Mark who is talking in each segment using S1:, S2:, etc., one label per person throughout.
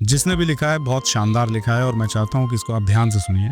S1: जिसने भी लिखा है बहुत शानदार लिखा है और मैं चाहता हूँ कि इसको आप ध्यान से सुनिए।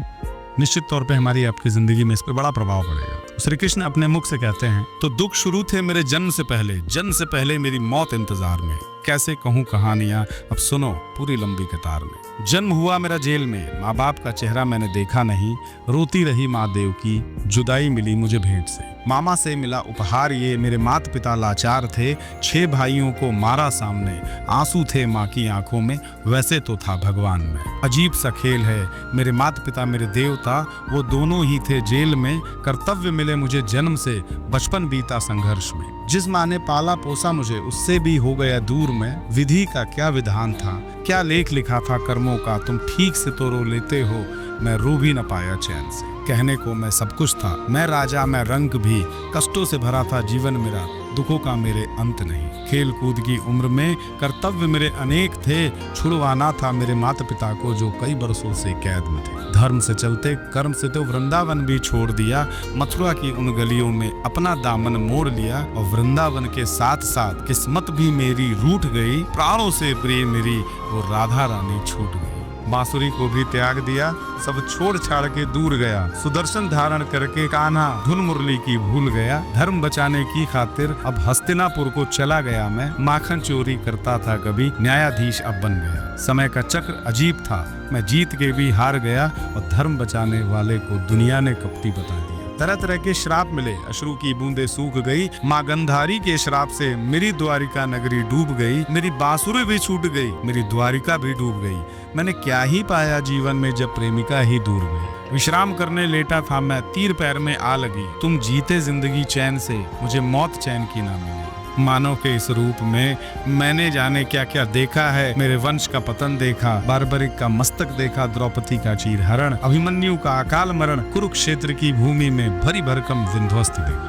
S1: निश्चित तौर पे हमारी आपकी जिंदगी में इस पर बड़ा प्रभाव पड़ेगा। श्री कृष्ण अपने मुख से कहते हैं, तो दुख शुरू थे मेरे जन्म से पहले मेरी मौत इंतजार में। कैसे कहूँ कहानियां, अब सुनो पूरी लंबी कतार में। जन्म हुआ मेरा जेल में, माँ बाप का चेहरा मैंने देखा नहीं। रोती रही माँ देव की, जुदाई मिली मुझे भेंट से। मामा से मिला उपहार ये, मेरे माता पिता लाचार थे। 6 भाइयों को मारा सामने, आंसू थे माँ की आंखों में, वैसे तो था भगवान में। अजीब सा खेल है, मेरे माता पिता मेरे देवता, वो दोनों ही थे जेल में। कर्तव्य मिले मुझे जन्म से, बचपन बीता संघर्ष में। जिस माँ ने पाला पोसा मुझे, उससे भी हो गया दूर में। विधि का क्या विधान था, क्या लेख लिखा था कर्मों का, तुम ठीक से तो रो लेते हो, मैं रो भी न पाया चैन से। कहने को मैं सब कुछ था, मैं राजा मैं रंक भी, कष्टों से भरा था जीवन मेरा, दुखों का मेरे अंत नहीं। खेल कूद की उम्र में कर्तव्य मेरे अनेक थे, छुड़वाना था मेरे माता पिता को जो कई बरसों से कैद में थे। धर्म से चलते कर्म से तो वृंदावन भी छोड़ दिया, मथुरा की उन गलियों में अपना दामन मोड़ लिया। और वृंदावन के साथ साथ किस्मत भी मेरी रूठ गई, प्राणों से प्रिय मेरी वो राधा रानी छूट गई। बांसुरी को भी त्याग दिया, सब छोड़ छाड़ के दूर गया। सुदर्शन धारण करके कान्हा धुन मुरली की भूल गया। धर्म बचाने की खातिर अब हस्तिनापुर को चला गया मैं। माखन चोरी करता था कभी, न्यायाधीश अब बन गया। समय का चक्र अजीब था, मैं जीत के भी हार गया। और धर्म बचाने वाले को दुनिया ने कपटी बता दिया। तरह तरह के श्राप मिले, अश्रु की बूंदें सूख गई। माँ गंधारी के श्राप से मेरी द्वारिका नगरी डूब गई। मेरी बांसुरी भी छूट गई, मेरी द्वारिका भी डूब गई। मैंने क्या ही पाया जीवन में जब प्रेमिका ही दूर गई। विश्राम करने लेटा था मैं, तीर पैर में आ लगी। तुम जीते जिंदगी चैन से, मुझे मौत चैन की ना मिली। मानव के इस रूप में मैंने जाने क्या क्या देखा है। मेरे वंश का पतन देखा, बारबरिक का मस्तक देखा, द्रौपदी का चीर हरण, अभिमन्यु का अकाल मरण, कुरुक्षेत्र की भूमि में भरी भरकम विध्वंस देखा।